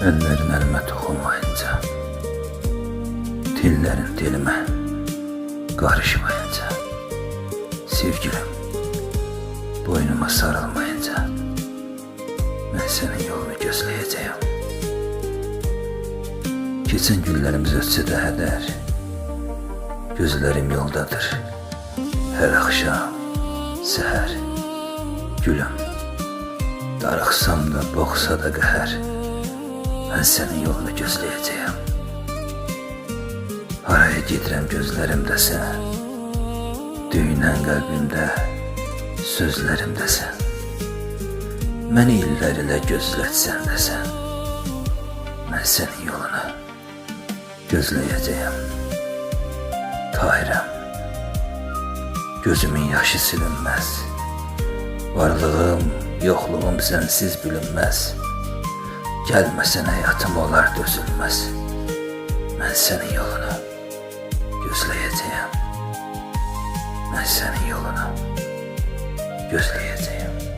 Ellerin elime dokunmayınca, dillerin dilime karışmayınca, sevgilim boynuma sarılmayınca, ben senin yolunu gözleyeceğim. Geçen günlerimiz ötse de heder, gözlerim yoldadır. Her akşam, seher, gülüm, darıxsam da, boğsa da qəhər, ben senin yolunu gözleyeceğim. Haraya gedirəm gözlerimdə sən, döyünən qəlbimdə, sözlərimdə sən. Məni illər ilə gözlətsən də sən, mən senin yolunu gözleyeceğim. Tahirəm, gözümün yaşı silinməz, varlığım, yoxluğum sənsiz bilinməz. Gəlməsən həyatım olar dözülməz, mən senin yolunu gözleyeceğim. Ben senin yolunu gözleyeceğim.